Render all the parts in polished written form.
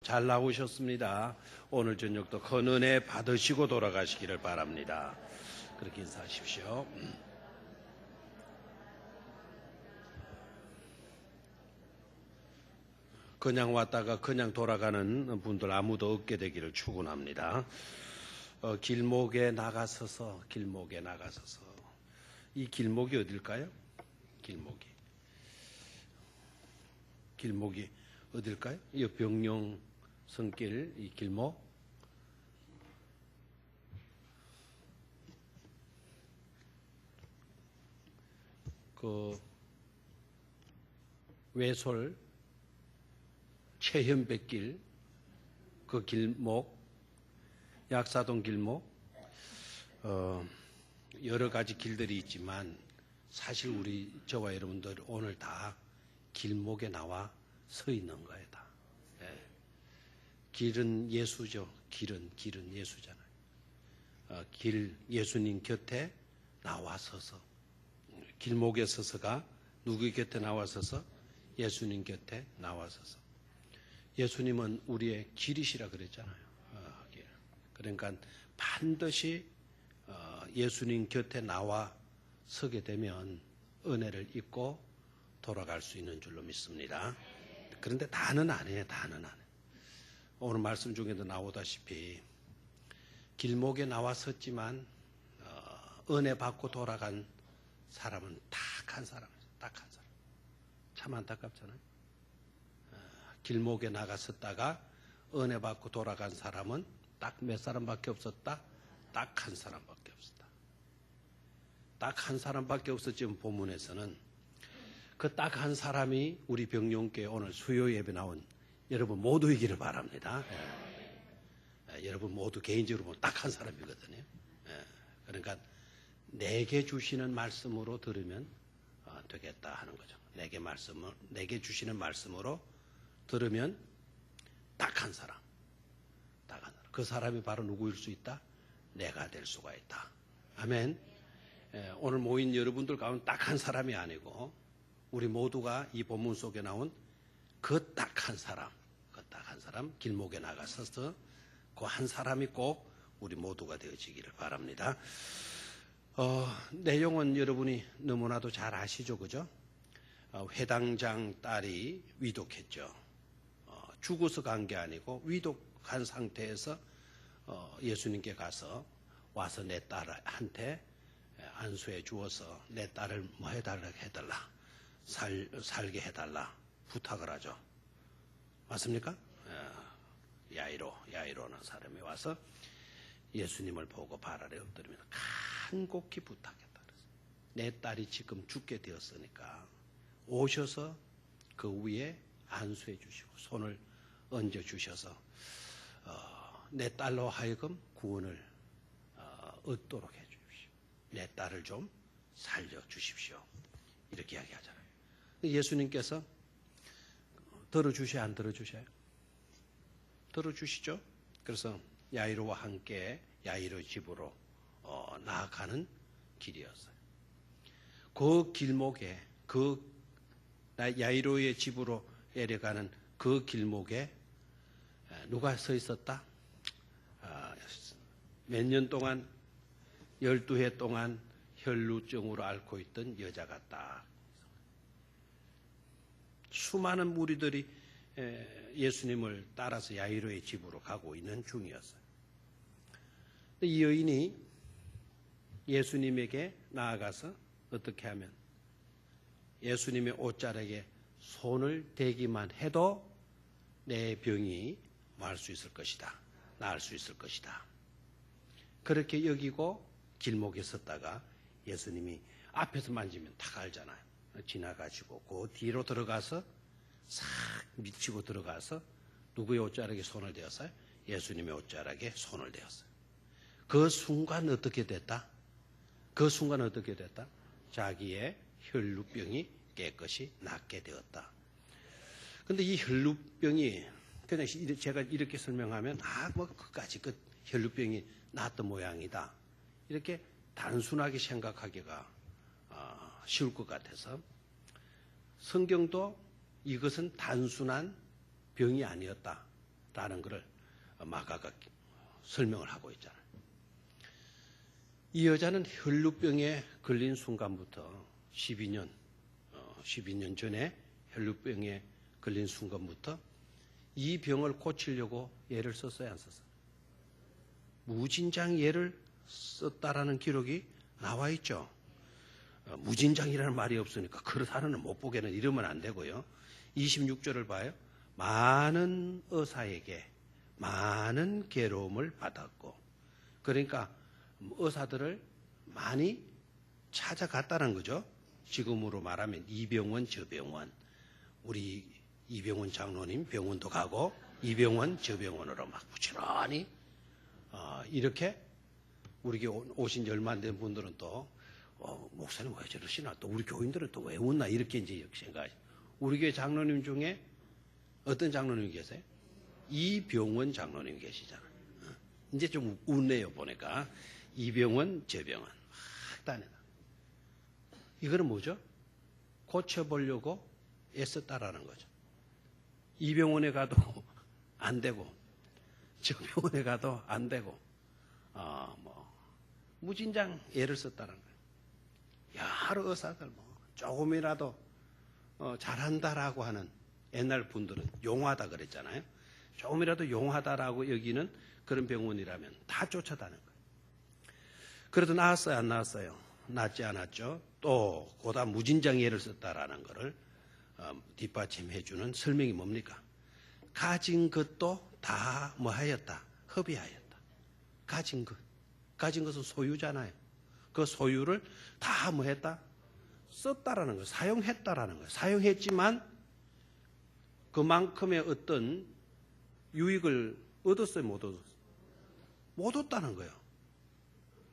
잘 나오셨습니다. 오늘 저녁도 큰 은혜 받으시고 돌아가시기를 바랍니다. 그렇게 인사하십시오. 그냥 왔다가 그냥 돌아가는 분들 아무도 없게 되기를 축원합니다. 길목에 나가서서 이 길목이 어딜까요? 길목이 어딜까요? 이 병용 성길 이 길목 그 외솔 최현백길 그 길목 약사동 길목 여러 가지 길들이 있지만 사실 우리 저와 여러분들 오늘 다 길목에 나와 서 있는 거예요. 다. 예. 길은 예수죠. 길은 예수잖아요. 예수님 곁에 나와 서서 길목에 서서가 누구 곁에 나와 서서 예수님 곁에 나와 서서 예수님은 우리의 길이시라 그랬잖아요. 길. 그러니까 반드시 예수님 곁에 나와 서게 되면 은혜를 입고 돌아갈 수 있는 줄로 믿습니다. 그런데 다는 아니에요. 오늘 말씀 중에도 나오다시피 길목에 나와 섰지만 은혜 받고 돌아간 사람은 딱 한 사람. 참 안타깝잖아요. 길목에 나갔었다가 은혜 받고 돌아간 사람은 딱 몇 사람밖에 없었다? 딱 한 사람밖에 없었다. 딱 한 사람밖에 없었지만 본문에서는 그 딱 한 사람이 우리 병용교회 오늘 수요 예배 나온 여러분 모두이기를 바랍니다. 여러분 모두 개인적으로 보면 딱 한 사람이거든요. 그러니까 내게 주시는 말씀으로 들으면 되겠다 하는 거죠. 내게 주시는 말씀으로 들으면 딱 한 사람. 그 사람이 바로 누구일 수 있다? 내가 될 수가 있다. 아멘. 오늘 모인 여러분들 가운데 딱 한 사람이 아니고 우리 모두가 이 본문 속에 나온 그 딱 한 사람, 길목에 나가서서 그 한 사람이 꼭 우리 모두가 되어지기를 바랍니다. 내용은 여러분이 너무나도 잘 아시죠, 그죠? 회당장 딸이 위독했죠. 죽어서 간 게 아니고 위독한 상태에서 예수님께 와서 내 딸한테 안수해 주어서 내 딸을 뭐 해달라. 살게 해달라 부탁을 하죠. 맞습니까? 야이로는 사람이 와서 예수님을 보고 발 아래 엎드리면서 간곡히 부탁했다. 내 딸이 지금 죽게 되었으니까 오셔서 그 위에 안수해 주시고 손을 얹어 주셔서 내 딸로 하여금 구원을 얻도록 해 주십시오. 내 딸을 좀 살려 주십시오. 이렇게 이야기하잖아요. 예수님께서 들어주셔야 안 들어주셔요? 들어주시죠. 그래서 야이로와 함께 야이로 집으로 나아가는 길이었어요. 그 길목에 야이로의 집으로 내려가는 그 길목에 누가 서 있었다? 몇 년 동안 12해 동안 혈루증으로 앓고 있던 여자 같다. 수많은 무리들이 예수님을 따라서 야이로의 집으로 가고 있는 중이었어요. 이 여인이 예수님에게 나아가서 어떻게 하면 예수님의 옷자락에 손을 대기만 해도 내 병이 나을 수 있을 것이다. 그렇게 여기고 길목에 섰다가 예수님이 앞에서 만지면 다 알잖아요. 지나가시고 그 뒤로 들어가서 싹 미치고 들어가서 누구의 옷자락에 손을 대었어요? 예수님의 옷자락에 손을 대었어요. 그 순간 어떻게 됐다? 자기의 혈루병이 깨끗이 낫게 되었다. 그런데 이 혈루병이 그냥 제가 이렇게 설명하면 그까지 그 혈루병이 낫던 모양이다. 이렇게 단순하게 생각하기가 쉬울 것 같아서 성경도 이것은 단순한 병이 아니었다. 라는 것을 마가가 설명을 하고 있잖아요. 이 여자는 혈루병에 걸린 순간부터 12년 전에 혈루병에 걸린 순간부터 이 병을 고치려고 예를 썼어요, 안 썼어요? 무진장 예를 썼다라는 기록이 나와 있죠. 무진장이라는 말이 없으니까 그렇다는 못 보게는 이러면 안 되고요. 26절을 봐요. 많은 의사에게 많은 괴로움을 받았고, 그러니까 의사들을 많이 찾아갔다는 거죠. 지금으로 말하면 이 병원 저 병원, 우리 이병원 장로님 병원도 가고 이 병원 저 병원으로 막 부지런히 이렇게 우리 교회 오신 지 얼마 안 된 분들은 또 목사님 왜 저러시나, 또 우리 교인들은 또 왜 웃나, 이렇게 이제 생각하죠. 우리 교회 장로님 중에 어떤 장로님이 계세요? 이병원 장로님이 계시잖아요. 이제 좀 웃네요, 보니까. 이병원 저 병원 다니다. 이거는 뭐죠? 고쳐보려고 애썼다라는 거죠. 이 병원에 가도 안 되고 저 병원에 가도 안 되고 무진장 애를 썼다는 거예요. 여러 의사들 조금이라도 잘한다라고 하는, 옛날 분들은 용하다 그랬잖아요. 조금이라도 용하다라고 여기는 그런 병원이라면 다 쫓아다는 거예요. 그래도 나았어요, 안 나았어요? 낫지 않았죠. 또 고다 무진장 예를 썼다라는 것을 뒷받침해주는 설명이 뭡니까? 가진 것도 다 뭐하였다? 허비하였다. 가진 것은 소유잖아요. 그 소유를 다 뭐했다? 썼다라는 거예요. 사용했다라는 거예요. 사용했지만 그만큼의 어떤 유익을 얻었어요, 못 얻었어요? 못 얻었다는 거예요.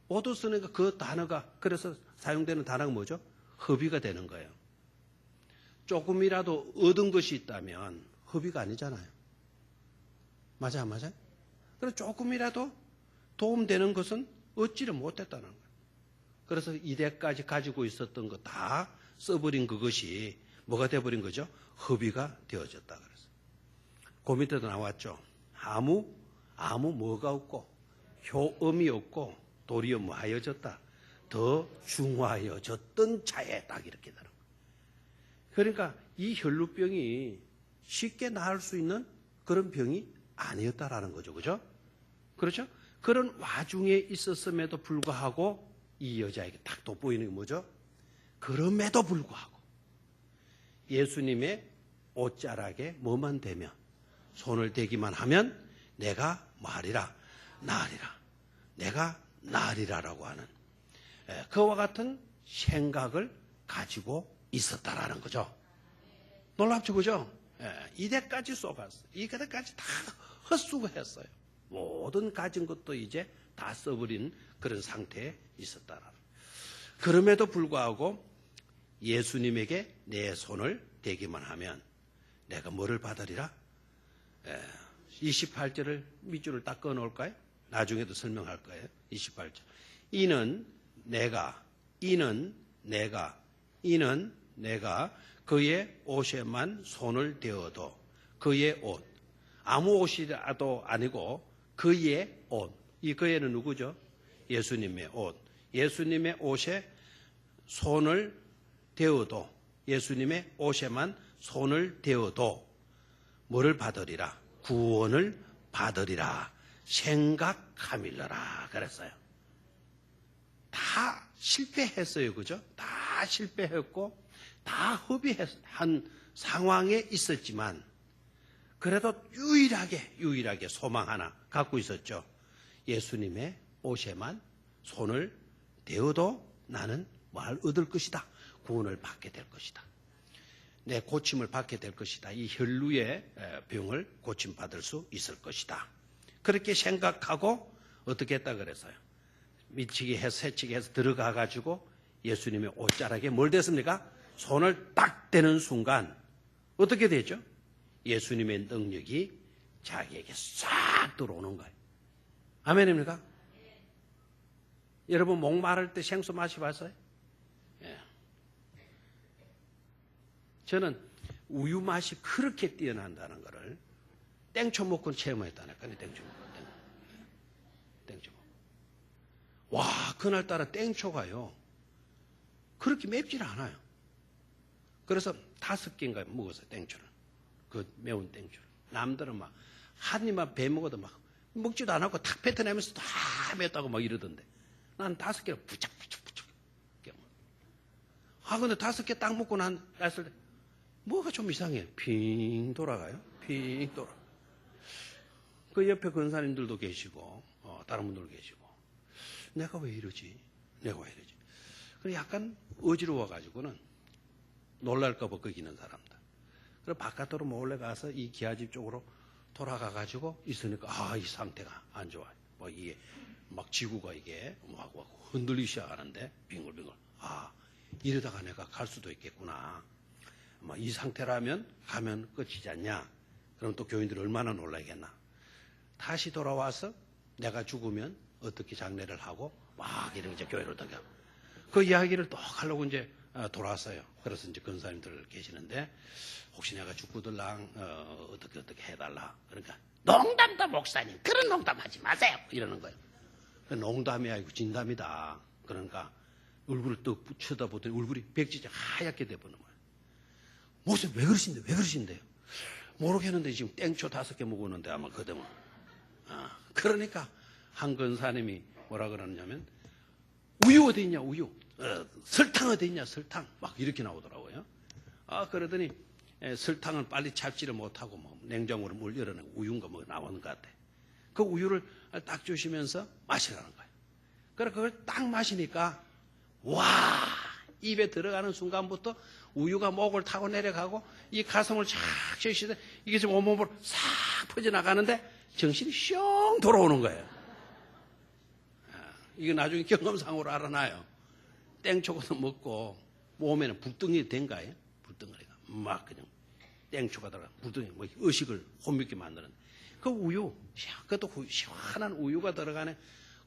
못 얻었으니까 그 단어가, 그래서 사용되는 단어가 뭐죠? 허비가 되는 거예요. 조금이라도 얻은 것이 있다면 허비가 아니잖아요. 맞아, 안 맞아요? 그래서 조금이라도 도움되는 것은 얻지를 못했다는 거예요. 그래서 이때까지 가지고 있었던 거 다 써버린 그것이 뭐가 되어버린 거죠? 허비가 되어졌다 그래서. 그 밑에도 나왔죠. 아무 뭐가 없고 효험이 없고 도리어 뭐하여졌다? 더 중화하여졌던 자에 딱 이렇게 되는 거예요. 그러니까 이 혈루병이 쉽게 나을 수 있는 그런 병이 아니었다라는 거죠. 그죠? 그렇죠? 그런 와중에 있었음에도 불구하고 이 여자에게 딱 돋보이는 게 뭐죠? 그럼에도 불구하고 예수님의 옷자락에 뭐만 대면, 손을 대기만 하면 내가 뭐하리라? 나으리라. 내가 나으리라라고 하는 그와 같은 생각을 가지고 있었다라는 거죠. 놀랍죠, 그죠? 이때까지 써봤어요. 이때까지 다 헛수고했어요. 모든 가진 것도 이제 다 써버린 그런 상태에 있었다라는. 그럼에도 불구하고 예수님에게 내 손을 대기만 하면 내가 뭐를 받으리라? 28절을 밑줄을 딱 꺼놓을까요? 나중에도 설명할 거예요. 28절. 이는 내가 그의 옷에만 손을 대어도, 그의 옷, 아무 옷이라도 아니고 그의 옷. 이 그의는 누구죠? 예수님의 옷. 예수님의 옷에 손을 대어도, 예수님의 옷에만 손을 대어도 뭐를 받으리라? 구원을 받으리라 생각함일러라 그랬어요. 다 실패했어요. 그죠? 다 실패했고 다 허비한 상황에 있었지만 그래도 유일하게 소망 하나 갖고 있었죠. 예수님의 옷에만 손을 대어도 나는 뭘 얻을 것이다. 구원을 받게 될 것이다. 내 고침을 받게 될 것이다. 이 혈루의 병을 고침받을 수 있을 것이다. 그렇게 생각하고 어떻게 했다 그랬어요? 미치게 해서 새치게 해서 들어가 가지고 예수님의 옷자락에 뭘 댔습니까? 손을 딱 대는 순간 어떻게 되죠? 예수님의 능력이 자기에게 싹 들어오는 거예요. 아멘입니까? 여러분 목마를 때 생수 마셔봤어요? 예. 저는 우유 맛이 그렇게 뛰어난다는 것을 땡초 먹고 체험했다니까. 땡초 먹고. 땡초 먹고. 와, 그날따라 땡초가요. 그렇게 맵질 않아요. 그래서 5개인가 먹었어요, 땡초를. 그 매운 땡초를. 남들은 막, 한 입만 배 먹어도 막, 먹지도 않았고 탁 뱉어내면서 다 맵다고 막 이러던데. 난 5개를 부착부착부착. 근데 5개 딱 먹고 났을 때, 뭐가 좀 이상해. 핑 돌아가요. 핑 돌아. 그 옆에 근사님들도 계시고, 다른 분들도 계시고. 내가 왜 이러지? 그래 약간 어지러워가지고는 놀랄까봐 거기는 사람들. 그래서 바깥으로 몰래 가서 이 기아집 쪽으로 돌아가가지고 있으니까, 이 상태가 안 좋아요. 뭐 이게 막 지구가 이게 막 흔들리기 시작하는데, 빙글빙글. 이러다가 내가 갈 수도 있겠구나. 이 상태라면 가면 끝이지 않냐. 그럼 또 교인들이 얼마나 놀라겠나. 다시 돌아와서 내가 죽으면 어떻게 장례를 하고 막 이런 이제 교회로 들어가. 그 이야기를 또 하려고 이제 돌아왔어요. 그래서 이제 근사님들 계시는데 혹시 내가 죽고들랑 어떻게 해달라. 그러니까 농담다 목사님. 그런 농담하지 마세요. 이러는 거예요. 농담이 아니고 진담이다. 그러니까 얼굴을 또 쳐다보더니 얼굴이 백지지 하얗게 돼버리는 거예요. 무슨 왜 그러신데요? 모르겠는데 지금 땡초 5개 먹었는데 아마 그대면. 그러니까 한 근사님이 뭐라 그러냐면 우유 어디 있냐 우유. 설탕 어디 있냐 설탕. 막 이렇게 나오더라고요. 그러더니 설탕은 빨리 잡지를 못하고 뭐 냉장고로 물 열어내고 우유인가 뭐 나오는 것 같아. 그 우유를 딱 주시면서 마시라는 거예요. 그래 그걸 딱 마시니까 와 입에 들어가는 순간부터 우유가 목을 타고 내려가고 이 가슴을 쫙 쥐시되 이게 지금 온몸으로 싹 퍼져나가는데 정신이 슝 돌아오는 거예요. 이거 나중에 경험상으로 알아나요. 땡초도 먹고 몸에는 불덩이 된 거예요. 불덩어리가 막 그냥 땡초가 들어가 불덩이 뭐 의식을 혼미게 만드는 그 우유 그것도 시원한 우유가 들어가네.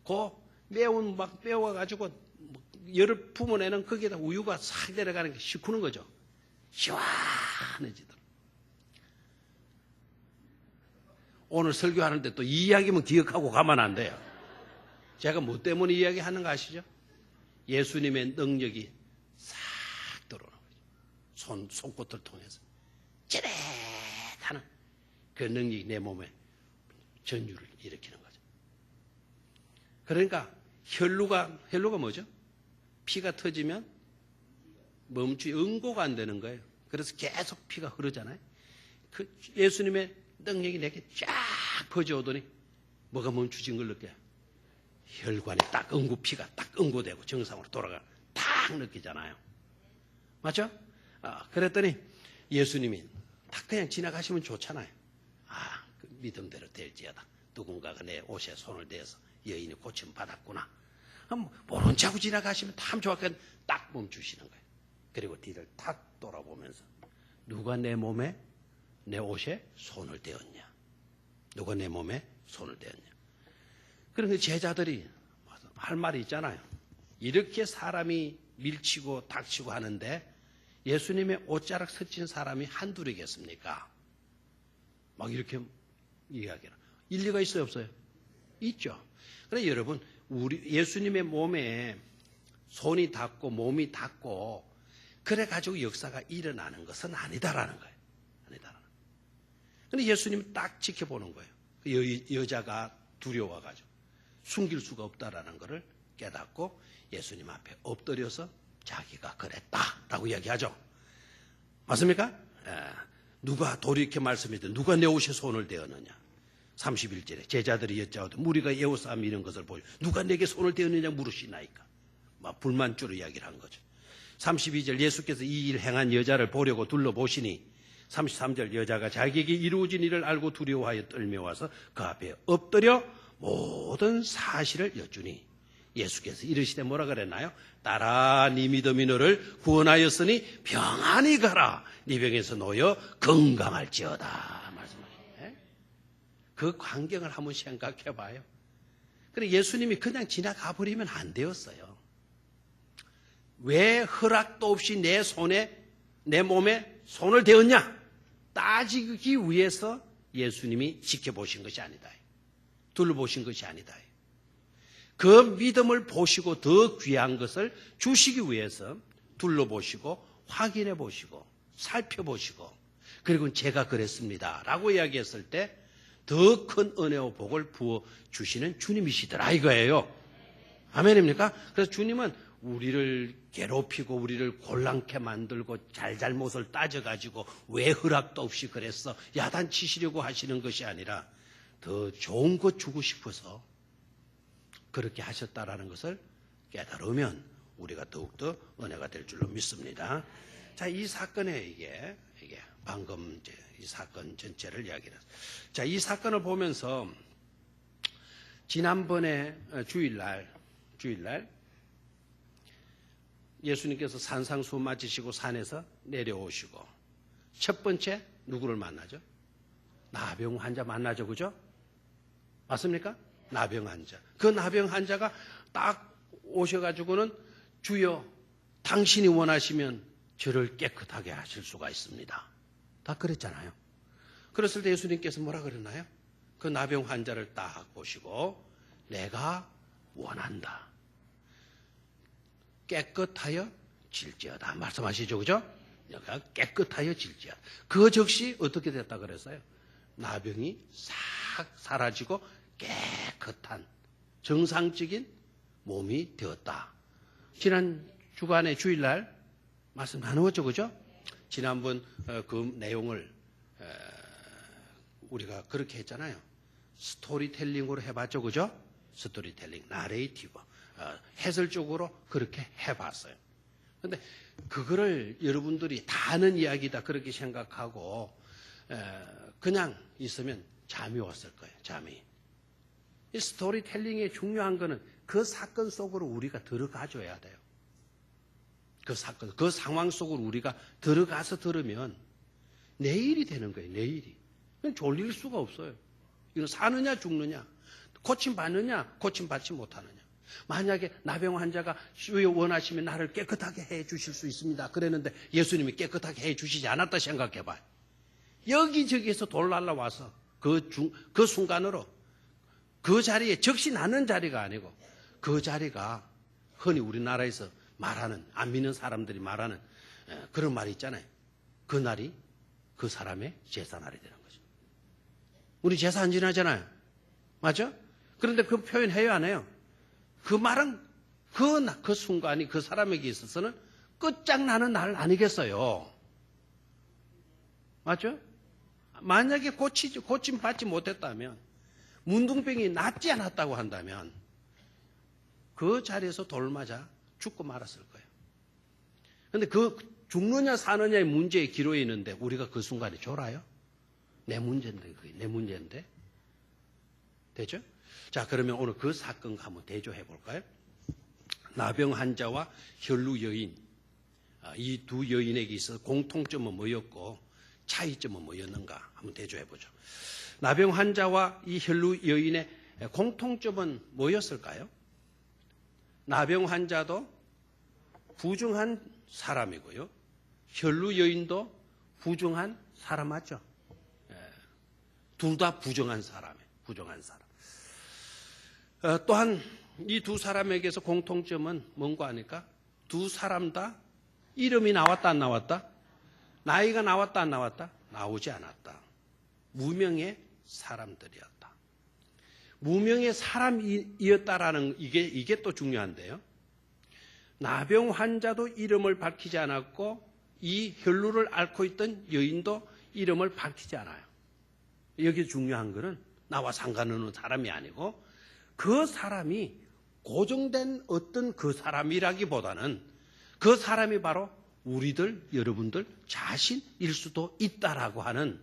그 매운 막 매워가지고 열을 품어내는 거기에다 우유가 싹 내려가는 게 시크는 거죠. 시원해지더라. 오늘 설교하는데 또 이 이야기만 기억하고 가면 안 돼요. 제가 뭐 때문에 이야기하는 거 아시죠? 예수님의 능력이 싹 들어오는 거죠. 손끝을 통해서 찌릿하는 그 능력이 내 몸에 전율을 일으키는 거죠. 그러니까 혈루가 뭐죠? 피가 터지면 응고가 안 되는 거예요. 그래서 계속 피가 흐르잖아요. 그 예수님의 능력이 내게 쫙 퍼져오더니 뭐가 멈추진 걸 느껴요. 혈관이 딱 피가 딱 응고되고 정상으로 돌아가 딱 느끼잖아요. 맞죠? 그랬더니 예수님이 딱 그냥 지나가시면 좋잖아요. 그 믿음대로 될지어다. 누군가가 내 옷에 손을 대서 여인이 고침 받았구나. 모른 척하고 지나가시면 참 좋았거든. 딱 멈추시는 거예요. 그리고 뒤를 탁 돌아보면서 누가 내 몸에 내 옷에 손을 대었냐. 누가 내 몸에 손을 대었냐. 그러니까 제자들이 할 말이 있잖아요. 이렇게 사람이 밀치고 닥치고 하는데 예수님의 옷자락 스친 사람이 한둘이겠습니까? 막 이렇게 이야기를. 일리가 있어요 없어요? 있죠. 그래 여러분 우리 예수님의 몸에 손이 닿고 몸이 닿고 그래가지고 역사가 일어나는 것은 아니다라는 거예요. 아니다라는 거예요. 근데 예수님은 딱 지켜보는 거예요. 여자가 두려워가지고 숨길 수가 없다라는 것을 깨닫고 예수님 앞에 엎드려서 자기가 그랬다라고 이야기하죠. 맞습니까? 누가 돌이켜 말씀했더니 누가 내 옷에 손을 대었느냐. 31절에 제자들이 여짜오되 무리가 에워싸움 이런 것을 보여 누가 내게 손을 대었느냐 물으시나이까. 막 불만주로 이야기를 한 거죠. 32절 예수께서 이 일 행한 여자를 보려고 둘러보시니 33절 여자가 자기에게 이루어진 일을 알고 두려워하여 떨며와서 그 앞에 엎드려 모든 사실을 여쭈니 예수께서 이르시되 뭐라 그랬나요? 딸아 네 믿음이 너를 구원하였으니 평안히 가라. 네 병에서 놓여 건강할지어다. 말씀하시네. 그 광경을 한번 생각해 봐요. 그래 예수님이 그냥 지나가 버리면 안 되었어요. 왜 허락도 없이 내 몸에 손을 대었냐? 따지기 위해서 예수님이 지켜보신 것이 아니다. 둘러보신 것이 아니다. 그 믿음을 보시고 더 귀한 것을 주시기 위해서 둘러보시고 확인해 보시고 살펴보시고 그리고 제가 그랬습니다 라고 이야기했을 때 더 큰 은혜와 복을 부어주시는 주님이시더라 이거예요. 아멘입니까? 그래서 주님은 우리를 괴롭히고 우리를 곤란케 만들고 잘잘못을 따져가지고 왜 허락도 없이 그랬어 야단치시려고 하시는 것이 아니라 더 좋은 것 주고 싶어서 그렇게 하셨다라는 것을 깨달으면 우리가 더욱더 은혜가 될 줄로 믿습니다. 자, 이 사건에 이게 방금 이제 이 사건 전체를 이야기를. 자, 이 사건을 보면서 지난번에 주일날 예수님께서 산상수훈 마치시고 산에서 내려오시고 첫 번째 누구를 만나죠? 나병 환자 만나죠, 그죠? 맞습니까? 나병 환자. 그 나병 환자가 딱 오셔가지고는 주여 당신이 원하시면 저를 깨끗하게 하실 수가 있습니다. 다 그랬잖아요. 그랬을 때 예수님께서 뭐라 그랬나요? 그 나병 환자를 딱 보시고 내가 원한다. 깨끗하여 질지어다. 말씀하시죠, 그죠? 내가 깨끗하여 질지어다. 그 즉시 어떻게 됐다 그랬어요? 나병이 싹 사라지고 깨끗한 정상적인 몸이 되었다. 지난 주간에 주일날 말씀 나누었죠, 그죠? 지난번 그 내용을 우리가 그렇게 했잖아요. 스토리텔링으로 해봤죠, 그죠? 스토리텔링, 나레이티브, 해설적으로 그렇게 해봤어요. 그런데 그거를 여러분들이 다 아는 이야기다 그렇게 생각하고 그냥 있으면 잠이 왔을 거예요. 잠이. 이 스토리텔링의 중요한 거는 그 사건 속으로 우리가 들어가줘야 돼요. 그 사건, 그 상황 속으로 우리가 들어가서 들으면 내일이 되는 거예요. 내일이. 졸릴 수가 없어요. 이건 사느냐 죽느냐, 고침받느냐 고침받지 못하느냐. 만약에 나병 환자가 주여 원하시면 나를 깨끗하게 해 주실 수 있습니다. 그랬는데 예수님이 깨끗하게 해 주시지 않았다 생각해봐요. 여기저기에서 돌 날라와서 그 순간으로 그 자리에 적시 나는 자리가 아니고 그 자리가 흔히 우리나라에서 말하는 안 믿는 사람들이 말하는 그런 말이 있잖아요. 그 날이 그 사람의 제사날이 되는 거죠. 우리 제사 안 지나잖아요. 맞죠? 그런데 그 표현 해요 안 해요? 그 말은 그 순간이 그 사람에게 있어서는 끝장나는 날 아니겠어요? 맞죠? 만약에 고침 받지 못했다면 문둥병이 낫지 않았다고 한다면 그 자리에서 돌 맞아 죽고 말았을 거예요. 그런데 그 죽느냐 사느냐의 문제의 기로에 있는데 우리가 그 순간에 졸아요? 내 문제인데 그게 내 문제인데 되죠? 자, 그러면 오늘 그 사건과 한번 대조해 볼까요? 나병 환자와 혈루 여인, 이 두 여인에게 있어서 공통점은 뭐였고 차이점은 뭐였는가 한번 대조해 보죠. 나병 환자와 이 혈루 여인의 공통점은 뭐였을까요? 나병 환자도 부정한 사람이고요. 혈루 여인도 부정한 사람 맞죠? 둘 다 부정한 사람이에요. 부정한 사람. 또한 이 두 사람에게서 공통점은 뭔가 하니까 두 사람 다 이름이 나왔다 안 나왔다? 나이가 나왔다 안 나왔다? 나오지 않았다. 무명의 사람들이었다. 무명의 사람이었다라는 이게 또 중요한데요. 나병 환자도 이름을 밝히지 않았고 이 혈루를 앓고 있던 여인도 이름을 밝히지 않아요. 여기 중요한 거는 나와 상관없는 사람이 아니고 그 사람이 고정된 어떤 그 사람이라기보다는 그 사람이 바로 우리들, 여러분들 자신일 수도 있다라고 하는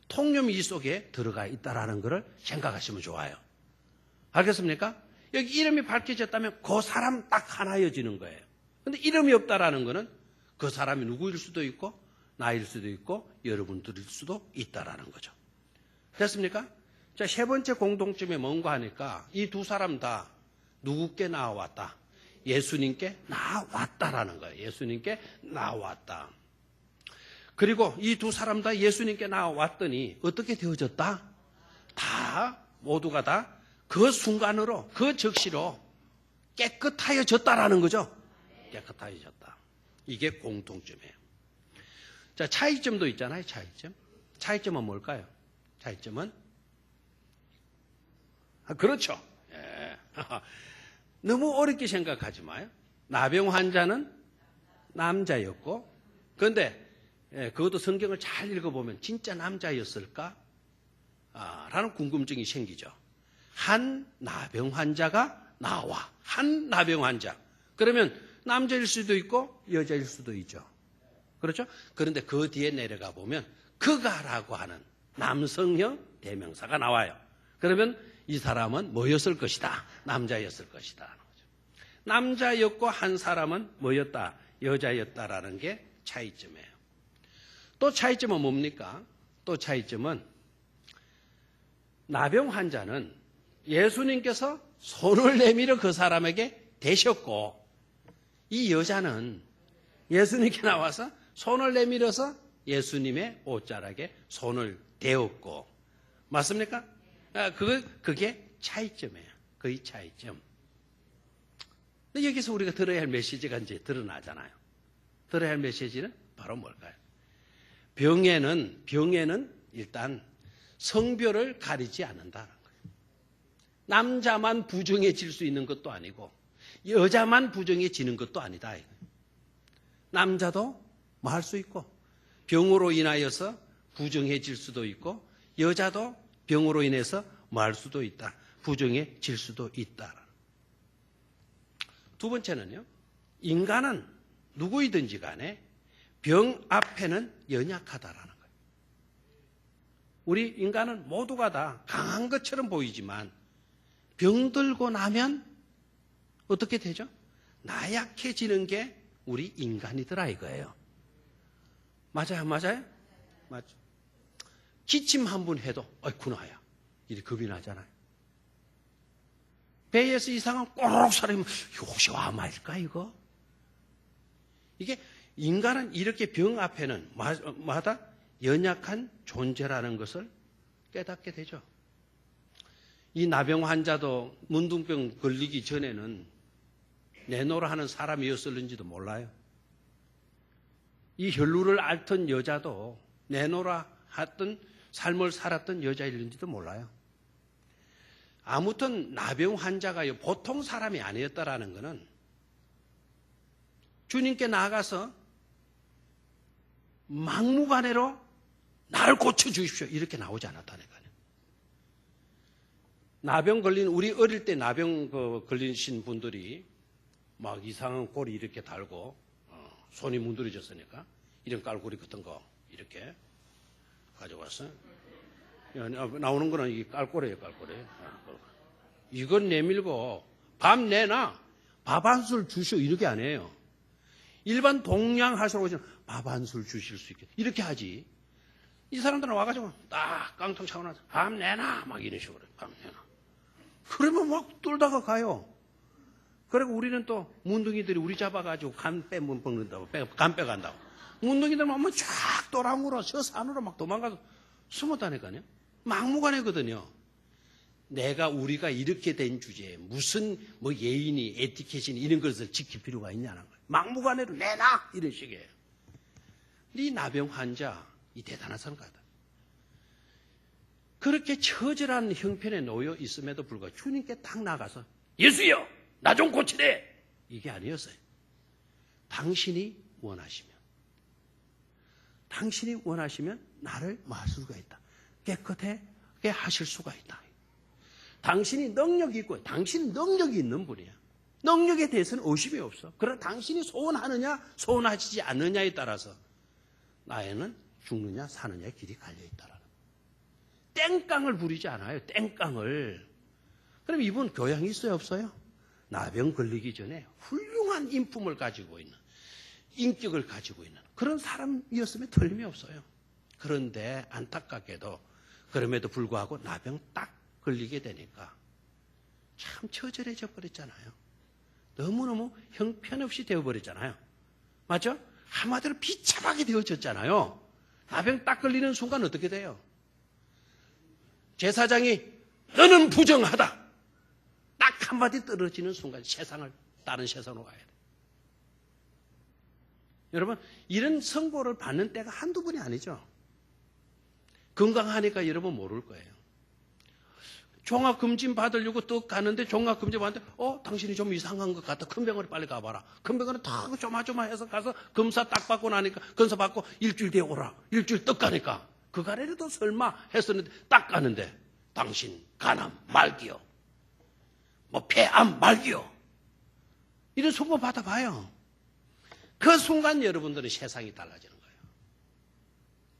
통념이 이 속에 들어가 있다라는 것을 생각하시면 좋아요. 알겠습니까? 여기 이름이 밝혀졌다면 그 사람 딱 하나여지는 거예요. 그런데 이름이 없다라는 것은 그 사람이 누구일 수도 있고 나일 수도 있고 여러분들일 수도 있다라는 거죠. 됐습니까? 자, 세 번째 공통점이 뭔가 하니까 이 두 사람 다 누구께 나왔다? 예수님께 나왔다라는 거예요. 예수님께 나왔다. 그리고 이 두 사람 다 예수님께 나왔더니 어떻게 되어졌다? 다 모두가 다 그 순간으로 그 즉시로 깨끗하여졌다라는 거죠. 깨끗하여졌다. 이게 공통점이에요. 자, 차이점도 있잖아요. 차이점. 차이점은 뭘까요? 차이점은 그렇죠. 예. 너무 어렵게 생각하지 마요. 나병 환자는 남자였고, 그런데 그것도 성경을 잘 읽어보면 진짜 남자였을까? 라는 궁금증이 생기죠. 한 나병 환자가 나와. 한 나병 환자. 그러면 남자일 수도 있고 여자일 수도 있죠. 그렇죠? 그런데 그 뒤에 내려가 보면 그가라고 하는 남성형 대명사가 나와요. 그러면 이 사람은 뭐였을 것이다? 남자였을 것이다. 남자였고 한 사람은 뭐였다? 여자였다라는 게 차이점이에요. 또 차이점은 뭡니까? 또 차이점은 나병 환자는 예수님께서 손을 내밀어 그 사람에게 대셨고, 이 여자는 예수님께 나와서 손을 내밀어서 예수님의 옷자락에 손을 대었고, 맞습니까? 그게 차이점이에요. 거의 차이점. 근데 여기서 우리가 들어야 할 메시지가 이제 드러나잖아요. 들어야 할 메시지는 바로 뭘까요? 병에는 일단 성별을 가리지 않는다는 거예요. 남자만 부정해질 수 있는 것도 아니고 여자만 부정해지는 것도 아니다. 남자도 뭐 할 수 있고 병으로 인하여서 부정해질 수도 있고 여자도 병으로 인해서 뭐 할 수도 있다. 부정해질 수도 있다. 두 번째는요. 인간은 누구이든지 간에 병 앞에는 연약하다라는 거예요. 우리 인간은 모두가 다 강한 것처럼 보이지만 병들고 나면 어떻게 되죠? 나약해지는 게 우리 인간이더라 이거예요. 맞아요? 맞아요? 맞죠. 기침 한 번 해도 아이쿠 나야 이렇게 겁이 나잖아요. 배에서 이상한 꼬르륵 소리면 혹시 와마일까 이거? 이게 인간은 이렇게 병 앞에는 마다 연약한 존재라는 것을 깨닫게 되죠. 이 나병 환자도 문둥병 걸리기 전에는 내노라 하는 사람이었을는지도 몰라요. 이 혈루를 앓던 여자도 내노라 했던 삶을 살았던 여자일는지도 몰라요. 아무튼 나병 환자가요 보통 사람이 아니었다라는 것은 주님께 나아가서 막무가내로 나를 고쳐주십시오 이렇게 나오지 않았다니까요. 나병 걸린 우리 어릴 때 나병 걸리신 분들이 막 이상한 꼬리 이렇게 달고 손이 문드러졌으니까 이런 깔고리 같은 거 이렇게 가져왔어요. 나오는 거는 이 깔고리예요, 깔고리. 이건 내밀고 밥 내놔, 밥 한 술 주시오 이렇게 안 해요. 일반 동양 하시라고 하시면 밥 한 술 주실 수 있게 이렇게 하지. 이 사람들은 와가지고 딱 깡통 차고 나서 밥 내놔 막 이런 식으로 밥 내놔. 그러면 막 뚫다가 가요. 그리고 우리는 또 문둥이들이 우리 잡아가지고 간 빼먹는다고 간 빼간다고. 문둥이들 막 쫙 또랑으로 저 산으로 막 도망가서 숨었다니까요. 막무가내거든요. 우리가 이렇게 된 주제에 무슨 뭐 예의니 에티켓이니 이런 것을 지킬 필요가 있냐는 거예요. 막무가내로 내놔 이런 식이에요. 이 나병 환자 이 대단한 사람 같다. 그렇게 처절한 형편에 놓여 있음에도 불구하고 주님께 딱 나가서 예수여 나 좀 고치래 이게 아니었어요. 당신이 원하시면 나를 할 수가 있다. 깨끗하게 하실 수가 있다. 당신이 능력이 있고 당신은 능력이 있는 분이야. 능력에 대해서는 의심이 없어. 그러나 당신이 소원하느냐 소원하지 않느냐에 따라서 나에는 죽느냐 사느냐의 길이 갈려있다라는 땡깡을 부리지 않아요. 땡깡을. 그럼 이분 교양이 있어요 없어요? 나병 걸리기 전에 훌륭한 인품을 가지고 있는 인격을 가지고 있는 그런 사람이었으면 틀림이 없어요. 그런데 안타깝게도 그럼에도 불구하고 나병 딱 걸리게 되니까 참 처절해져 버렸잖아요. 너무너무 형편없이 되어버렸잖아요. 맞죠? 한마디로 비참하게 되어졌잖아요. 나병 딱 걸리는 순간 어떻게 돼요? 제사장이 너는 부정하다. 딱 한마디 떨어지는 순간 다른 세상으로 가야 돼. 여러분, 이런 선고를 받는 때가 한두 번이 아니죠. 건강하니까 여러분 모를 거예요. 종합검진 받으려고 떡 가는데 종합검진 받는데 당신이 좀 이상한 것 같아. 큰 병원에 빨리 가봐라. 큰 병원에 다 조마조마해서 가서 검사 딱 받고 나니까 검사 받고 일주일 뒤에 오라. 일주일 떡 가니까 그간에도 설마 했었는데 딱 가는데 당신 간암 말기요. 뭐 폐암 말기요. 이런 선고 받아봐요. 그 순간 여러분들은 세상이 달라지는 거예요.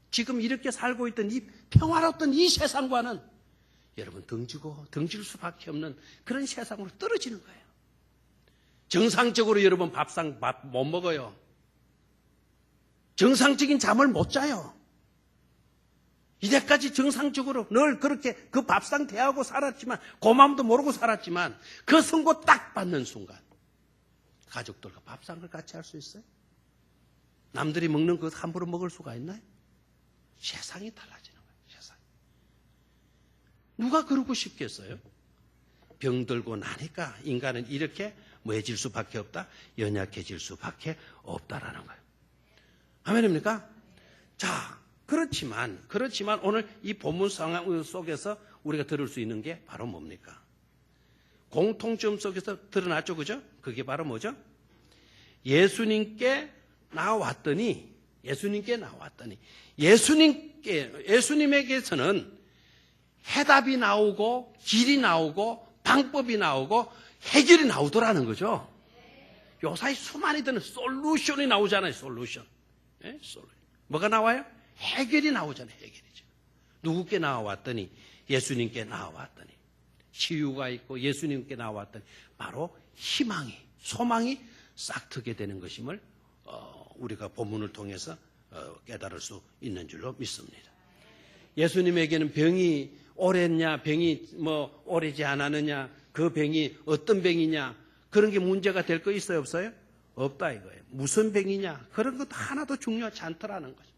지금 이렇게 살고 있던 이 평화로웠던 이 세상과는 여러분 등질 수밖에 없는 그런 세상으로 떨어지는 거예요. 정상적으로 여러분 밥 못 먹어요. 정상적인 잠을 못 자요. 이제까지 정상적으로 늘 그렇게 그 밥상 대하고 살았지만 고마움도 모르고 살았지만 그 선고 딱 받는 순간 가족들과 밥상을 같이 할 수 있어요? 남들이 먹는 것 함부로 먹을 수가 있나요? 세상이 달라지는 거예요. 세상. 누가 그러고 싶겠어요? 병들고 나니까 인간은 이렇게 뭐해질 수밖에 없다? 연약해질 수밖에 없다라는 거예요. 아멘입니까? 자, 그렇지만 오늘 이 본문 상황 속에서 우리가 들을 수 있는 게 바로 뭡니까? 공통점 속에서 드러났죠, 그죠? 그게 바로 뭐죠? 예수님에게서는 해답이 나오고 길이 나오고 방법이 나오고 해결이 나오더라는 거죠. 요사이 수많이 드는 솔루션이 나오잖아요. 솔루션. 네? 뭐가 나와요? 해결이 나오잖아요. 해결이죠. 누구께 나와왔더니 예수님께 나와왔더니 치유가 있고 예수님께 나와왔더니 바로 희망이 소망이 싹트게 되는 것임을 우리가 본문을 통해서 깨달을 수 있는 줄로 믿습니다. 예수님에게는 병이 오랬냐 병이 오래지 않았느냐 그 병이 어떤 병이냐 그런 게 문제가 될 거 있어요 없어요? 없다 이거예요. 무슨 병이냐 그런 것도 하나도 중요하지 않더라는 거죠.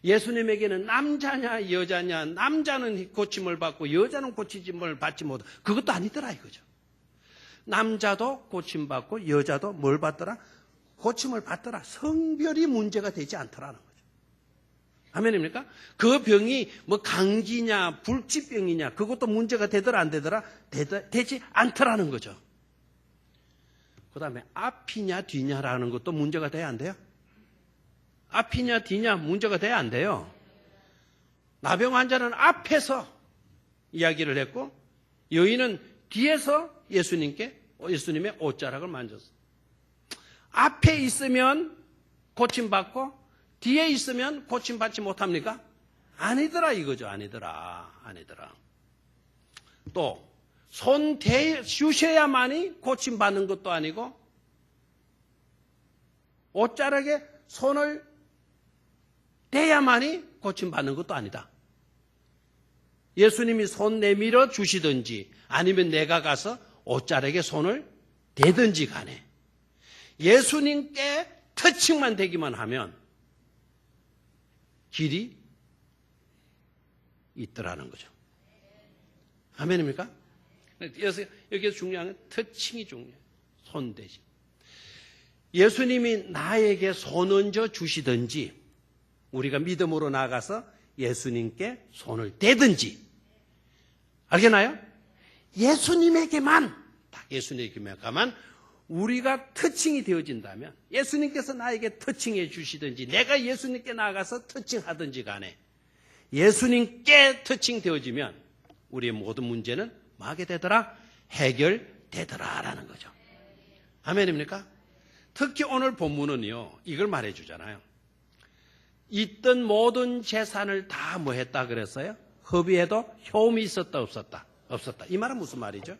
예수님에게는 남자냐 여자냐 남자는 고침을 받고 여자는 고침을 받지 못하고 그것도 아니더라 이거죠. 남자도 고침받고 여자도 뭘 받더라? 고침을 받더라. 성별이 문제가 되지 않더라는 거죠. 아멘입니까? 그 병이 뭐 감기냐 불치병이냐 그것도 문제가 되더라 안 되더라? 되지 않더라는 거죠. 그 다음에 앞이냐 뒤냐라는 것도 문제가 돼야 안 돼요? 앞이냐 뒤냐 문제가 돼야 안 돼요. 나병 환자는 앞에서 이야기를 했고 여인은 뒤에서 예수님의 옷자락을 만졌어요. 앞에 있으면 고침받고 뒤에 있으면 고침받지 못합니까? 아니더라 이거죠. 아니더라. 또 손 주셔야만이 고침받는 것도 아니고 옷자락에 손을 대야만이 고침받는 것도 아니다. 예수님이 손 내밀어 주시든지 아니면 내가 가서 옷자락에 손을 대든지 간에 예수님께 터칭만 되기만 하면 길이 있더라는 거죠. 아멘입니까? 여기서 중요한 건 터칭이 중요해요. 손 대신. 예수님이 나에게 손 얹어 주시든지 우리가 믿음으로 나가서 예수님께 손을 대든지 알겠나요? 예수님에게만 우리가 터칭이 되어진다면 예수님께서 나에게 터칭해 주시든지 내가 예수님께 나가서 터칭하든지 간에 예수님께 터칭되어지면 우리의 모든 문제는 뭐하게 되더라? 해결되더라라는 거죠. 아멘입니까? 특히 오늘 본문은요 이걸 말해주잖아요. 있던 모든 재산을 다 뭐 했다 그랬어요? 허비해도 효험이 있었다 없었다? 없었다. 이 말은 무슨 말이죠?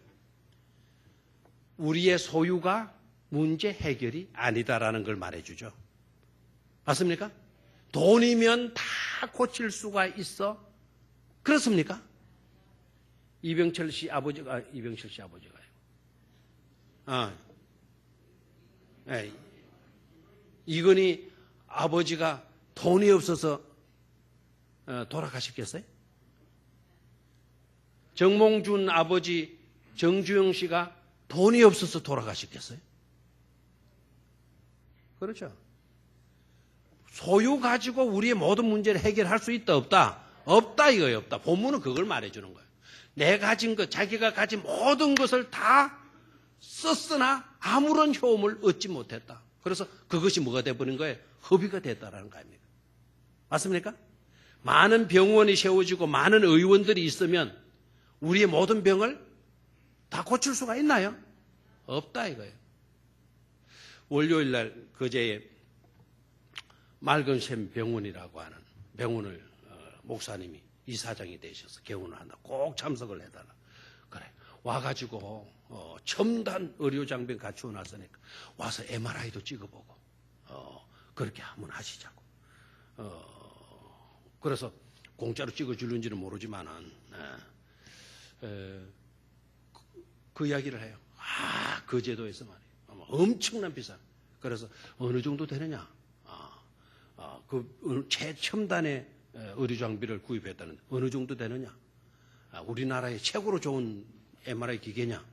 우리의 소유가 문제 해결이 아니다라는 걸 말해주죠. 맞습니까? 돈이면 다 고칠 수가 있어. 그렇습니까? 이병철 씨 아버지가요. 이건희 아버지가 돈이 없어서 돌아가셨겠어요? 정몽준 아버지 정주영 씨가 돈이 없어서 돌아가셨겠어요? 그렇죠. 소유 가지고 우리의 모든 문제를 해결할 수 있다 없다? 없다 이거예요. 없다. 본문은 그걸 말해주는 거예요. 내 가진 것, 자기가 가진 모든 것을 다 썼으나 아무런 효험을 얻지 못했다. 그래서 그것이 뭐가 돼버린 거예요? 허비가 됐다라는 거 아닙니까? 맞습니까? 많은 병원이 세워지고 많은 의원들이 있으면 우리의 모든 병을 다 고칠 수가 있나요? 없다 이거예요. 월요일 날 그제에 맑은샘 병원이라고 하는 병원을 목사님이 이사장이 되셔서 개원을 한다. 꼭 참석을 해달라. 그래. 와가지고 첨단 의료 장비 갖추어 놨으니까 와서 MRI도 찍어보고 그렇게 한번 하시자고. 그래서 공짜로 찍어주는지는 모르지만은 그 이야기를 해요. 그 제도에서 말이에요. 엄청난 비싸. 그래서 어느 정도 되느냐? 그 최첨단의 의료 장비를 구입했다는데 어느 정도 되느냐? 우리나라의 최고로 좋은 MRI 기계냐?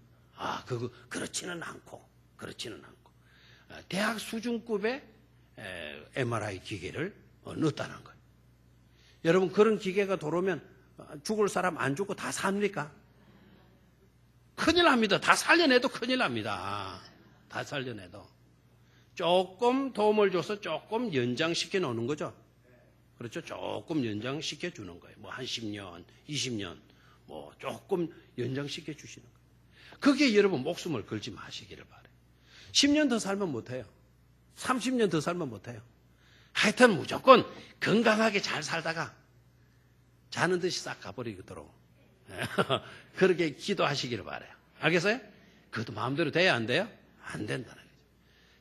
그렇지는 않고. 대학 수준급의 MRI 기계를 넣었다는 거예요. 여러분, 그런 기계가 들어오면 죽을 사람 안 죽고 다 삽니까? 큰일 납니다. 다 살려내도 큰일 납니다. 다 살려내도. 조금 도움을 줘서 조금 연장시켜 놓는 거죠. 그렇죠. 조금 연장시켜 주는 거예요. 뭐 한 10년, 20년, 뭐 조금 연장시켜 주시는 거예요. 그게 여러분 목숨을 걸지 마시기를 바라요. 10년 더 살면 못해요. 30년 더 살면 못해요. 하여튼 무조건 건강하게 잘 살다가 자는 듯이 싹 가버리도록 그렇게 기도하시기를 바라요. 알겠어요? 그것도 마음대로 돼야 안 돼요? 안 된다는 거죠.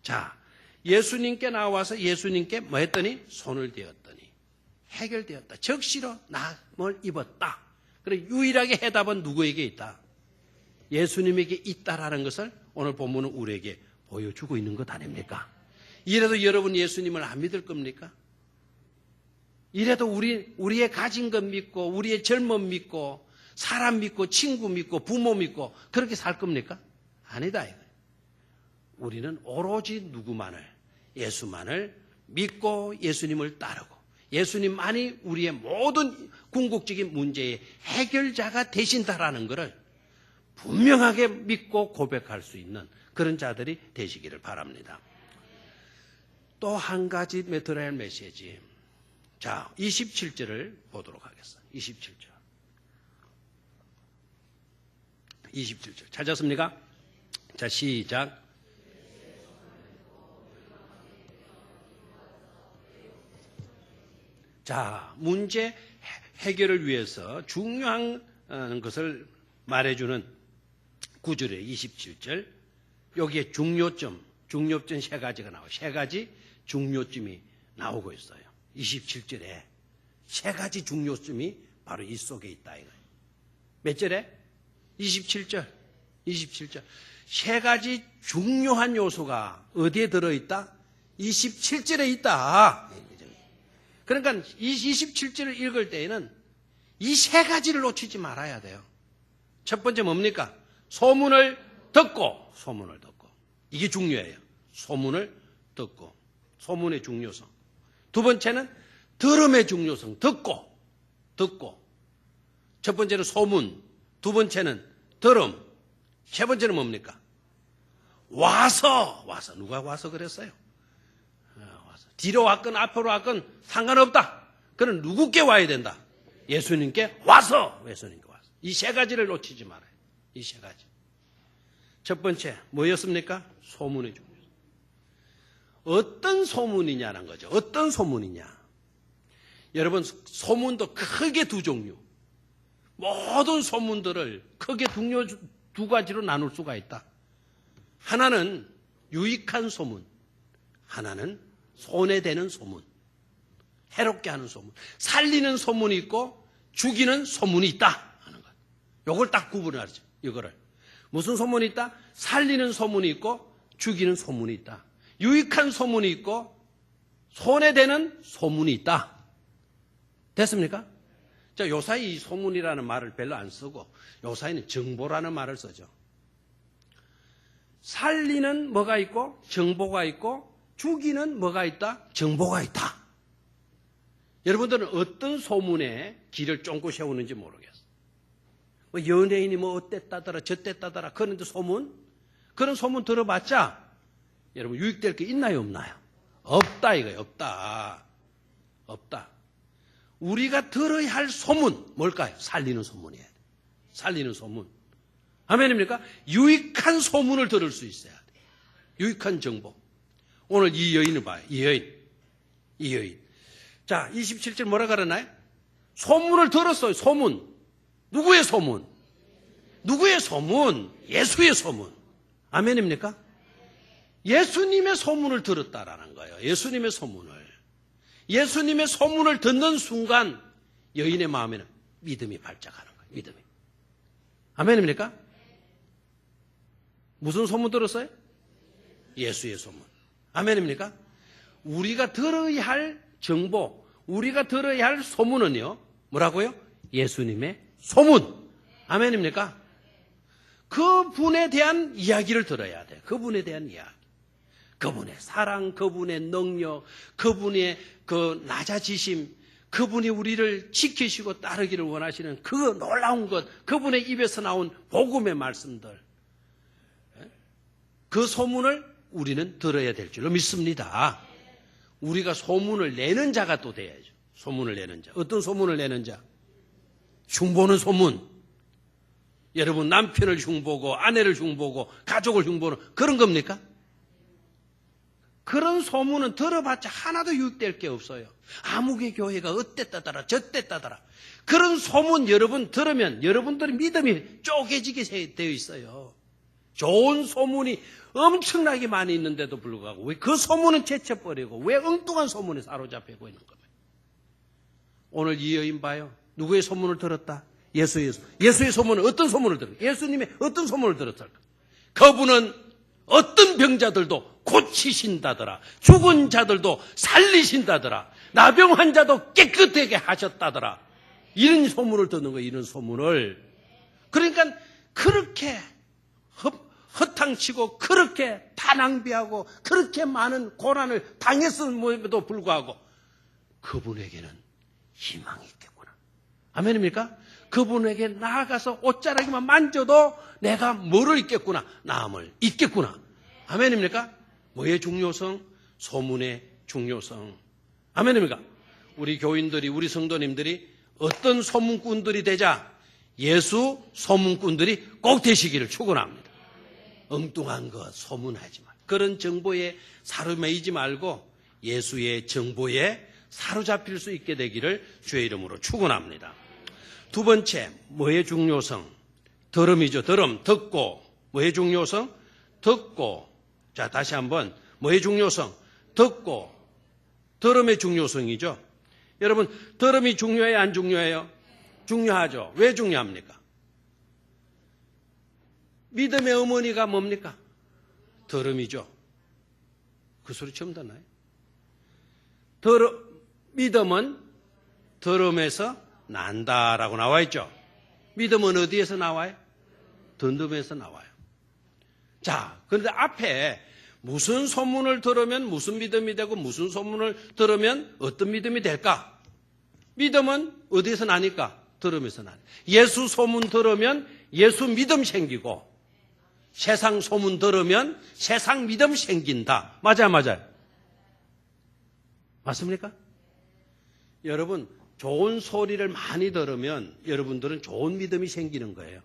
자, 예수님께 나와서 예수님께 뭐 했더니? 손을 대었더니 해결되었다. 적시로 남을 입었다. 그리고 유일하게 해답은 누구에게 있다? 예수님에게 있다라는 것을 오늘 본문은 우리에게 보여주고 있는 것 아닙니까? 이래도 여러분 예수님을 안 믿을 겁니까? 이래도 우리의 가진 것 믿고 우리의 젊음 믿고 사람 믿고 친구 믿고 부모 믿고 그렇게 살 겁니까? 아니다 이거예요. 우리는 오로지 누구만을, 예수만을 믿고 예수님을 따르고 예수님만이 우리의 모든 궁극적인 문제의 해결자가 되신다라는 것을 분명하게 믿고 고백할 수 있는 그런 자들이 되시기를 바랍니다. 또 한 가지 들어야 할 메시지. 자, 27절을 보도록 하겠습니다. 27절. 찾았습니까? 자, 시작. 자, 문제 해결을 위해서 중요한 것을 말해주는 9절에 27절. 여기에 중요점 세 가지가 나와요. 세 가지 중요점이 나오고 있어요. 27절에 세 가지 중요점이 바로 이 속에 있다 이거예요. 몇 절에? 27절. 세 가지 중요한 요소가 어디에 들어있다? 27절에 있다. 그러니까 이 27절을 읽을 때에는 이 세 가지를 놓치지 말아야 돼요. 첫 번째 뭡니까? 소문을 듣고. 이게 중요해요. 소문을 듣고. 소문의 중요성. 두 번째는 들음의 중요성. 듣고. 첫 번째는 소문. 두 번째는 들음. 세 번째는 뭡니까? 와서. 누가 와서 그랬어요? 뒤로 왔건 앞으로 왔건 상관없다. 그는 누구께 와야 된다? 예수님께 와서. 이 세 가지를 놓치지 말아요. 이 세 가지. 첫 번째 뭐였습니까? 소문의 중요성. 어떤 소문이냐는 거죠. 어떤 소문이냐. 여러분, 소문도 크게 두 종류. 모든 소문들을 크게 두 가지로 나눌 수가 있다. 하나는 유익한 소문, 하나는 손해되는 소문, 해롭게 하는 소문, 살리는 소문이 있고 죽이는 소문이 있다 하는 것. 이걸 딱 구분하죠. 이거를 무슨 소문이 있다? 살리는 소문이 있고 죽이는 소문이 있다. 유익한 소문이 있고 손해되는 소문이 있다. 됐습니까? 자, 요사이 이 소문이라는 말을 별로 안 쓰고 요사이는 정보라는 말을 쓰죠. 살리는 뭐가 있고 정보가 있고 죽이는 뭐가 있다? 정보가 있다. 여러분들은 어떤 소문에 길을 쫑고 세우는지 모르겠어요. 뭐 연예인이 뭐 어땠다더라 저땠다더라 그런 소문? 그런 소문 들어봤자 여러분 유익될 게 있나요 없나요? 없다 이거예요. 없다. 우리가 들어야 할 소문 뭘까요? 살리는 소문이에요. 살리는 소문. 아멘입니까? 유익한 소문을 들을 수 있어야 돼요. 유익한 정보. 오늘 이 여인을 봐요. 이 여인. 자, 27절 뭐라 그러나요? 소문을 들었어요. 소문. 누구의 소문? 누구의 소문? 예수의 소문. 아멘입니까? 예수님의 소문을 들었다라는 거예요. 예수님의 소문을. 예수님의 소문을 듣는 순간 여인의 마음에는 믿음이 발작하는 거예요. 믿음이. 아멘입니까? 무슨 소문 들었어요? 예수의 소문. 아멘입니까? 우리가 들어야 할 정보, 우리가 들어야 할 소문은요. 뭐라고요? 예수님의 소문. 아멘입니까? 그분에 대한 이야기를 들어야 돼요. 그분에 대한 이야기. 그분의 사랑, 그분의 능력, 그분의 그 낮아지심, 그분이 우리를 지키시고 따르기를 원하시는 그 놀라운 것, 그분의 입에서 나온 복음의 말씀들. 그 소문을 우리는 들어야 될 줄로 믿습니다. 우리가 소문을 내는 자가 또 돼야죠. 소문을 내는 자. 어떤 소문을 내는 자? 흉보는 소문. 여러분 남편을 흉보고 아내를 흉보고 가족을 흉보는 그런 겁니까? 그런 소문은 들어봤자 하나도 유익될 게 없어요. 아무개 교회가 어땠다더라 저땠다더라. 그런 소문 여러분 들으면 여러분들의 믿음이 쪼개지게 되어 있어요. 좋은 소문이 엄청나게 많이 있는데도 불구하고 왜 그 소문은 제쳐버리고 왜 엉뚱한 소문에 사로잡히고 있는 겁니까? 오늘 이 여인 봐요. 누구의 소문을 들었다? 예수의 소문은 어떤 소문을 들었다? 예수님의 어떤 소문을 들었을까? 그분은 어떤 병자들도 고치신다더라. 죽은 자들도 살리신다더라. 나병 환자도 깨끗하게 하셨다더라. 이런 소문을 듣는 거예요. 이런 소문을. 그러니까 그렇게 허탕치고 그렇게 다낭비하고 그렇게 많은 고난을 당했음에도 불구하고 그분에게는 희망이 있겠구나. 아멘입니까? 그분에게 나아가서 옷자락이만 만져도 내가 뭐를 잊겠구나. 나음을 잊겠구나. 아멘입니까? 뭐의 중요성? 소문의 중요성. 아멘입니까? 우리 교인들이 우리 성도님들이 어떤 소문꾼들이 되자 예수 소문꾼들이 꼭 되시기를 축원합니다. 엉뚱한 것 소문하지 마. 그런 정보에 사로매이지 말고 예수의 정보에 사로잡힐 수 있게 되기를 주의 이름으로 축원합니다. 두 번째, 뭐의 중요성? 들음이죠. 들음, 듣고. 뭐의 중요성? 듣고. 자, 다시 한번. 뭐의 중요성? 듣고. 들음의 중요성이죠. 여러분, 들음이 중요해요? 안 중요해요? 중요하죠. 왜 중요합니까? 믿음의 어머니가 뭡니까? 들음이죠. 그 소리 처음 듣나요? 믿음은 들음에서 난다라고 나와 있죠. 믿음은 어디에서 나와요? 듣음에서 나와요. 자, 그런데 앞에 무슨 소문을 들으면 무슨 믿음이 되고 무슨 소문을 들으면 어떤 믿음이 될까? 믿음은 어디에서 나니까? 들음에서 나요. 예수 소문 들으면 예수 믿음 생기고 세상 소문 들으면 세상 믿음 생긴다. 맞아요. 맞습니까? 여러분 좋은 소리를 많이 들으면 여러분들은 좋은 믿음이 생기는 거예요.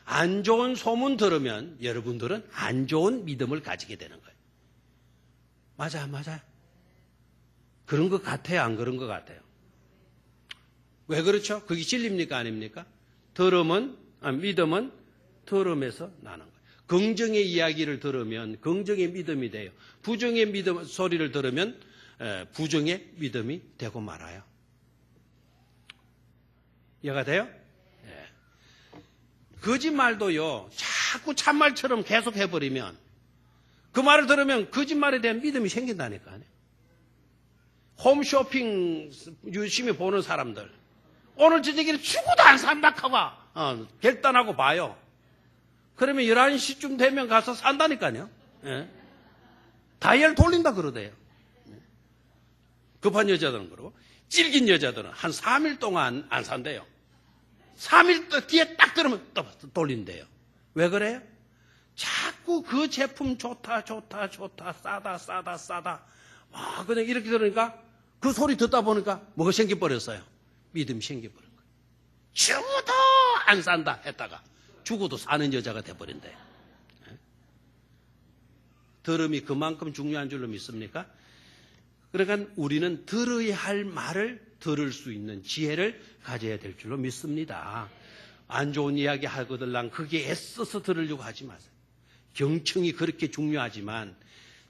안 좋은 소문 들으면 여러분들은 안 좋은 믿음을 가지게 되는 거예요. 맞아요. 그런 것 같아요? 안 그런 것 같아요? 왜 그렇죠? 그게 진리입니까? 아닙니까? 믿음은 들음에서 나는 거예요. 긍정의 이야기를 들으면 긍정의 믿음이 돼요. 부정의 믿음 소리를 들으면 부정의 믿음이 되고 말아요. 이해가 돼요? 네. 거짓말도요, 자꾸 참말처럼 계속 해버리면 그 말을 들으면 거짓말에 대한 믿음이 생긴다니까요. 홈쇼핑 유심히 보는 사람들, 오늘 저녁에는 죽어도 안 산다고 결단하고 봐요. 그러면 11시쯤 되면 가서 산다니까요. 예. 다이얼 돌린다 그러대요. 급한 여자들은 그러고, 질긴 여자들은 한 3일 동안 안 산대요. 3일 뒤에 딱 들으면 또 돌린대요. 왜 그래요? 자꾸 그 제품 좋다, 싸다. 그냥 이렇게 들으니까 그 소리 듣다 보니까 뭐가 생겨버렸어요? 믿음이 생겨버린 거예요. 죽어도 안 산다 했다가 죽어도 사는 여자가 돼버린대요. 들음이 그만큼 중요한 줄로 믿습니까? 그러니까 우리는 들어야 할 말을 들을 수 있는 지혜를 가져야 될 줄로 믿습니다. 안 좋은 이야기 하거들랑 그게 애써서 들으려고 하지 마세요. 경청이 그렇게 중요하지만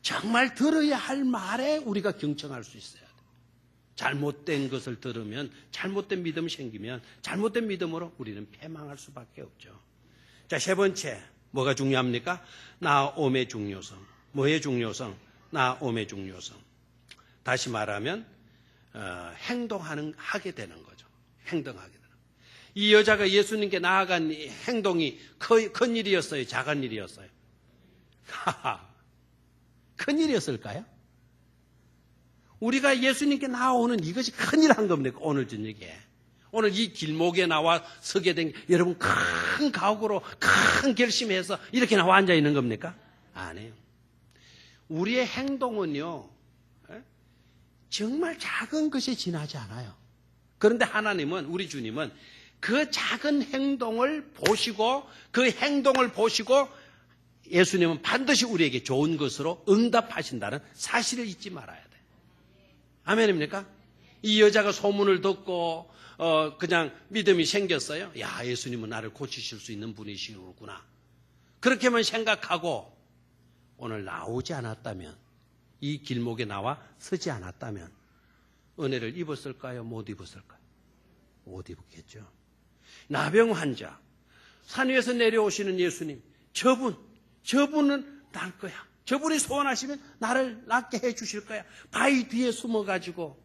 정말 들어야 할 말에 우리가 경청할 수 있어야 돼요. 잘못된 것을 들으면 잘못된 믿음이 생기면 잘못된 믿음으로 우리는 패망할 수밖에 없죠. 자, 세 번째 뭐가 중요합니까? 나옴의 중요성. 뭐의 중요성? 나옴의 중요성. 다시 말하면 하게 되는 거죠. 행동하게 되는 거죠. 이 여자가 예수님께 나아간 행동이 큰 일이었어요? 작은 일이었어요? 큰 일이었을까요? 우리가 예수님께 나오는 이것이 큰일 한 겁니까? 오늘 저녁에. 오늘 이 길목에 나와 서게 된 여러분 큰 각오로 큰 결심해서 이렇게 나와 앉아 있는 겁니까? 아니에요. 우리의 행동은요, 정말 작은 것에 지나지 않아요. 그런데 하나님은, 우리 주님은 그 작은 행동을 보시고 그 행동을 보시고 예수님은 반드시 우리에게 좋은 것으로 응답하신다는 사실을 잊지 말아야 돼요. 아멘입니까? 이 여자가 소문을 듣고 그냥 믿음이 생겼어요. 야, 예수님은 나를 고치실 수 있는 분이시구나. 그렇게만 생각하고 오늘 나오지 않았다면, 이 길목에 나와 서지 않았다면 은혜를 입었을까요? 못 입었을까요? 못 입었겠죠. 나병 환자, 산 위에서 내려오시는 예수님, 저분은 날 거야. 저분이 소원하시면 나를 낫게 해 주실 거야. 바위 뒤에 숨어가지고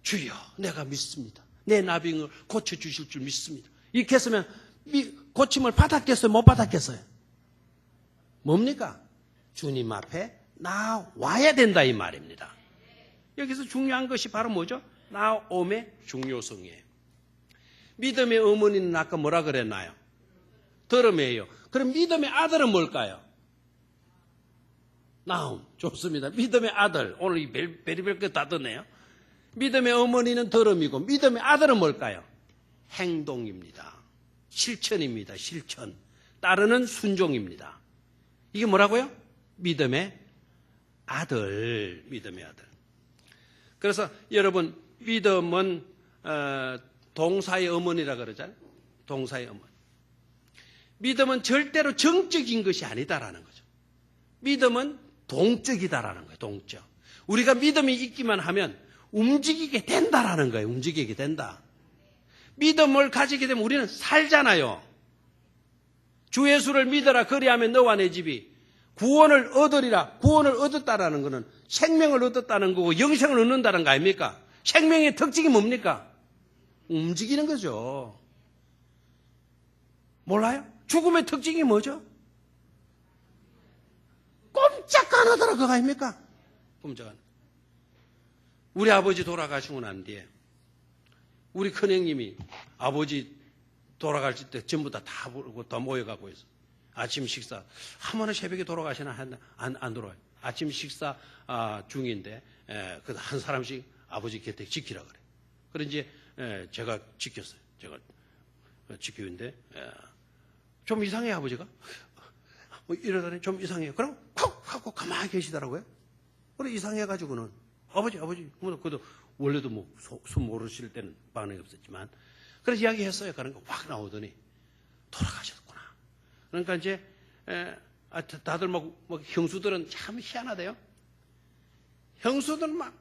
주여, 내가 믿습니다. 내 나병을 고쳐주실 줄 믿습니다. 이렇게 했으면 고침을 받았겠어요? 못 받았겠어요? 뭡니까? 주님 앞에 나와야 된다 이 말입니다. 여기서 중요한 것이 바로 뭐죠? 나옴의 중요성이에요. 믿음의 어머니는 아까 뭐라 그랬나요? 들음이에요. 그럼 믿음의 아들은 뭘까요? 나옴. 좋습니다. 믿음의 아들. 오늘 이 별의별 것 다 듣네요. 믿음의 어머니는 들음이고 믿음의 아들은 뭘까요? 행동입니다. 실천입니다. 실천. 따르는 순종입니다. 이게 뭐라고요? 믿음의 아들. 믿음의 아들. 그래서 여러분, 믿음은 동사의 어머니라 그러잖아요. 동사의 어머니. 믿음은 절대로 정적인 것이 아니다라는 거죠. 믿음은 동적이다라는 거예요. 동적. 우리가 믿음이 있기만 하면 움직이게 된다라는 거예요. 움직이게 된다. 믿음을 가지게 되면 우리는 살잖아요. 주 예수를 믿어라 그리하면 너와 내 집이 구원을 얻으리라. 구원을 얻었다라는 것은 생명을 얻었다는 거고 영생을 얻는다는 거 아닙니까? 생명의 특징이 뭡니까? 움직이는 거죠. 몰라요? 죽음의 특징이 뭐죠? 꼼짝 안 하더라 그거 아닙니까? 꼼짝 안 하더라. 우리 아버지 돌아가시고 난 뒤에 우리 큰형님이 아버지 돌아가실 때 전부 다 모여가고 있어. 아침 식사. 한 번은 새벽에 돌아가시나 안 돌아와요. 아침 식사 중인데 한 사람씩 아버지 곁에 지키라 그래. 그래 이제 제가 지켰어요. 제가 지키는데 좀 이상해 아버지가. 이러더니 좀 이상해요. 그럼 콕 하고 가만히 계시더라고요. 그래 이상해가지고는 아버지 그래도 원래도 뭐 숨 모르실 때는 반응이 없었지만 그래서 이야기했어요. 그러니까 확 나오더니 돌아가셨구나. 그러니까 이제 다들 막 형수들은 참 희한하대요. 형수들은 막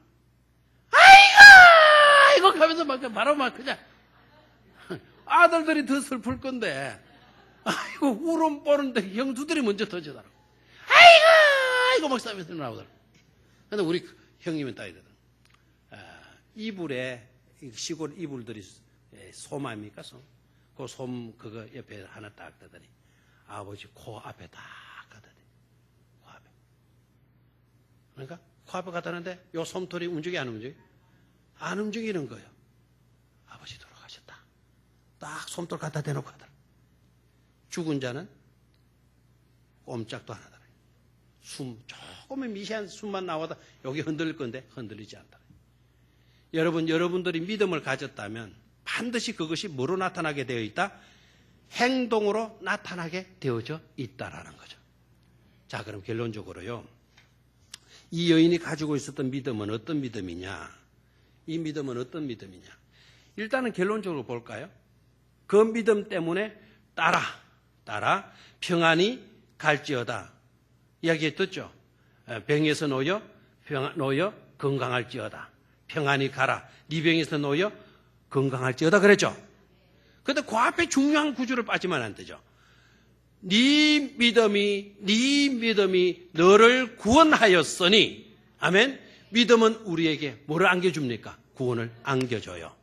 아이고 하면서 바로 막 그냥 아들들이 더 슬플 건데 아이고 울음 보는데 형수들이 먼저 터지더라고. 아이고 막 싸면서 나오더라고. 근데 우리 형님은 따이더라고. 이불에 시골 이불들이 솜 아닙니까? 솜. 그 솜 그거 옆에 하나 딱 대더니 아버지 코 앞에 딱 가더니 코 앞에. 그러니까 코 앞에 가다는데 요 솜털이 움직이 안 움직이? 안 움직이는 거예요. 아버지 돌아가셨다. 딱 솜털 갖다 대놓고 하더라. 죽은 자는 꼼짝도 안 하더라. 숨 조금의 미세한 숨만 나와도 여기 흔들릴 건데 흔들리지 않더라. 여러분들이 믿음을 가졌다면 반드시 그것이 뭐로 나타나게 되어 있다? 행동으로 나타나게 되어져 있다라는 거죠. 자, 그럼 결론적으로요. 이 여인이 가지고 있었던 믿음은 어떤 믿음이냐? 이 믿음은 어떤 믿음이냐? 일단은 결론적으로 볼까요? 그 믿음 때문에 따라 평안이 갈지어다. 이야기 듣죠? 병에서 놓여 건강할지어다. 평안히 가라. 네 병에서 놓여 건강할지어다 그랬죠? 그런데 그 앞에 중요한 구조를 빠지면 안 되죠. 네 믿음이 너를 구원하였으니 아멘. 믿음은 우리에게 뭐를 안겨줍니까? 구원을 안겨줘요.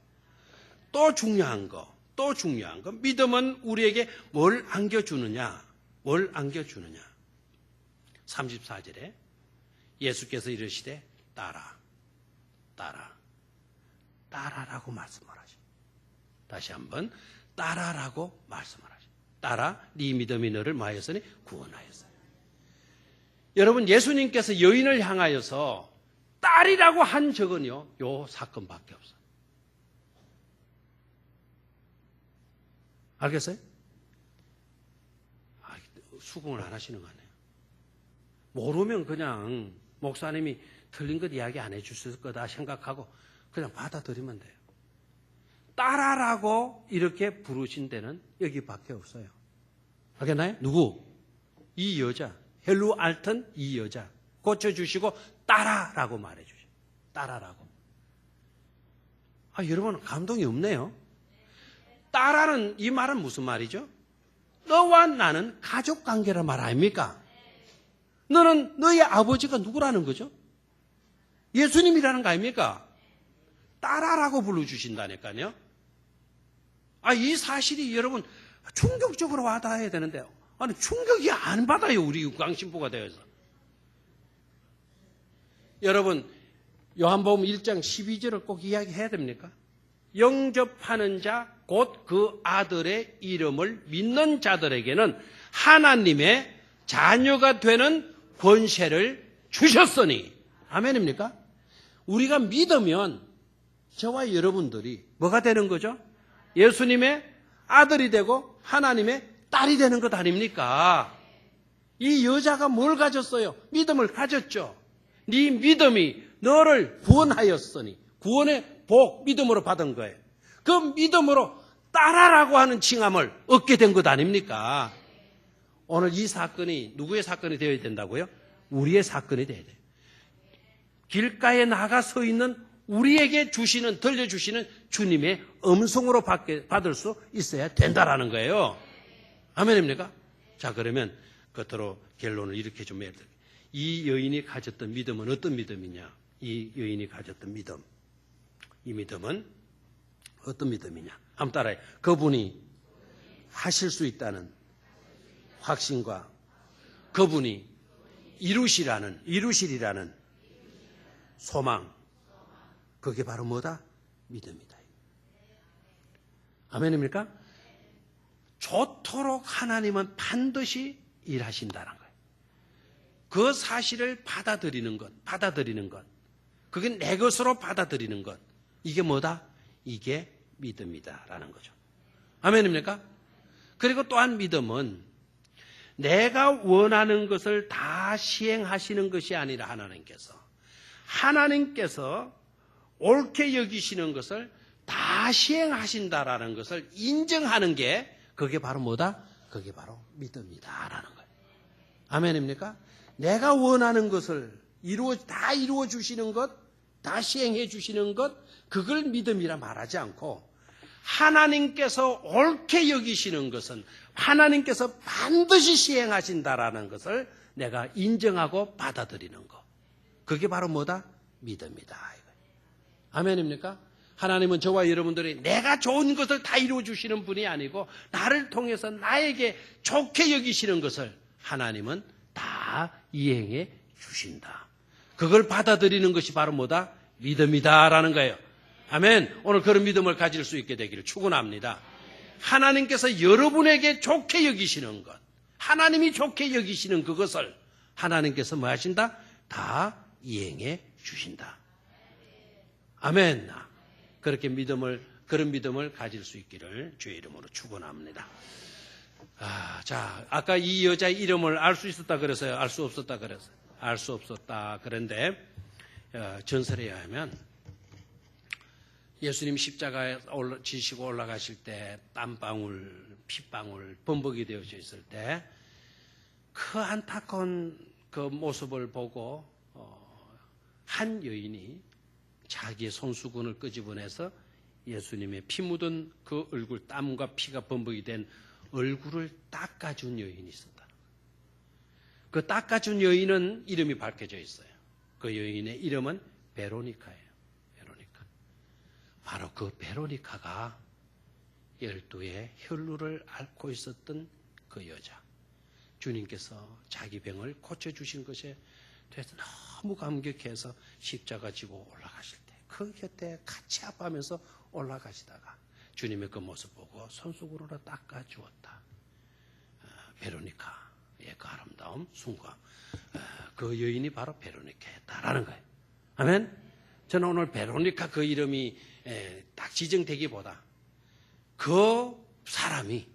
또 중요한 거 믿음은 우리에게 뭘 안겨주느냐? 34절에 예수께서 이르시되 따라라고 말씀을 하죠. 다시 한번 따라라고 말씀을 하죠. 따라 네 믿음이 너를 마하였으니 구원하였어요. 여러분 예수님께서 여인을 향하여서 딸이라고 한 적은요. 요 사건밖에 없어요. 알겠어요? 수긍을 안 하시는 거 아니에요. 모르면 그냥 목사님이 틀린 것 이야기 안 해주실 거다 생각하고 그냥 받아들이면 돼요. 따라라고 이렇게 부르신 데는 여기밖에 없어요. 알겠나요? 누구? 이 여자. 헬루 알튼 이 여자. 고쳐주시고 따라라고 말해주셔요. 따라라고. 여러분 감동이 없네요. 따라는 이 말은 무슨 말이죠? 너와 나는 가족관계란 말 아닙니까? 너는 너의 아버지가 누구라는 거죠? 예수님이라는 거 아닙니까? 따라라고 불러주신다니까요. 이 사실이 여러분 충격적으로 와닿아야 되는데 충격이 안 받아요. 우리 육강신부가 되어서. 여러분 요한복음 1장 12절을 꼭 이야기해야 됩니까? 영접하는 자 곧 그 아들의 이름을 믿는 자들에게는 하나님의 자녀가 되는 권세를 주셨으니 아멘입니까? 우리가 믿으면 저와 여러분들이 뭐가 되는 거죠? 예수님의 아들이 되고 하나님의 딸이 되는 것 아닙니까? 이 여자가 뭘 가졌어요? 믿음을 가졌죠. 네 믿음이 너를 구원하였으니 구원의 복 믿음으로 받은 거예요. 그 믿음으로 따라라고 하는 칭함을 얻게 된 것 아닙니까? 오늘 이 사건이 누구의 사건이 되어야 된다고요? 우리의 사건이 되어야 돼요. 길가에 나가 서 있는 우리에게 들려주시는 주님의 음성으로 받을 수 있어야 된다라는 거예요. 아멘입니까? 자, 그러면 끝으로 결론을 이렇게 좀 해야 돼요. 이 여인이 가졌던 믿음은 어떤 믿음이냐? 이 여인이 가졌던 믿음. 이 믿음은 어떤 믿음이냐? 한번 따라해. 그분이 하실 수 있다는 확신과 그분이 이루시리라는 소망. 그게 바로 뭐다? 믿음이다. 아멘입니까? 좋도록 하나님은 반드시 일하신다는 거예요. 그 사실을 받아들이는 것. 그게 내 것으로 받아들이는 것. 이게 뭐다? 이게 믿음이다라는 거죠. 아멘입니까? 그리고 또한 믿음은 내가 원하는 것을 다 시행하시는 것이 아니라 하나님께서 옳게 여기시는 것을 다 시행하신다라는 것을 인정하는 게 그게 바로 뭐다? 그게 바로 믿음이다라는 거예요. 아멘입니까? 내가 원하는 것을 다 이루어 주시는 것, 다 시행해 주시는 것, 그걸 믿음이라 말하지 않고 하나님께서 옳게 여기시는 것은 하나님께서 반드시 시행하신다라는 것을 내가 인정하고 받아들이는 것. 그게 바로 뭐다? 믿음이다. 아멘입니까? 하나님은 저와 여러분들이 내가 좋은 것을 다 이루어 주시는 분이 아니고 나를 통해서 나에게 좋게 여기시는 것을 하나님은 다 이행해 주신다. 그걸 받아들이는 것이 바로 뭐다? 믿음이다라는 거예요. 아멘. 오늘 그런 믿음을 가질 수 있게 되기를 축원합니다. 하나님께서 여러분에게 좋게 여기시는 것, 하나님이 좋게 여기시는 그것을 하나님께서 뭐 하신다? 다 이행해 주신다. 아멘. 그런 믿음을 가질 수 있기를 주의 이름으로 축원합니다. 자, 아까 이 여자의 이름을 알 수 있었다 그래서요? 알 수 없었다 그래서요? 알 수 없었다. 그런데 전설에 의하면 예수님 십자가에 지시고 올라가실 때 땀방울, 핏방울, 범벅이 되어져 있을 때 그 안타까운 그 모습을 보고 한 여인이 자기의 손수건을 끄집어내서 예수님의 피 묻은 그 얼굴, 땀과 피가 범벅이 된 얼굴을 닦아준 여인이 있었다. 그 닦아준 여인은 이름이 밝혀져 있어요. 그 여인의 이름은 베로니카예요. 베로니카. 바로 그 베로니카가 12의 혈루를 앓고 있었던 그 여자. 주님께서 자기 병을 고쳐주신 것에 대해서 너무 감격해서 십자가 지고 올라가실 때 그 곁에 같이 아파하면서 올라가시다가 주님의 그 모습 보고 손수건으로 닦아주었다. 베로니카의 그 아름다움, 순과 그 여인이 바로 베로니카였다라는 거예요. 아멘? 저는 오늘 베로니카 그 이름이 딱 지정되기보다 그 사람이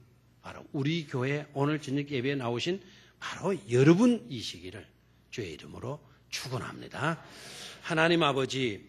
바로 우리 교회 오늘 저녁 예배에 나오신 바로 여러분이시기를 주의 이름으로 축원합니다. 하나님 아버지,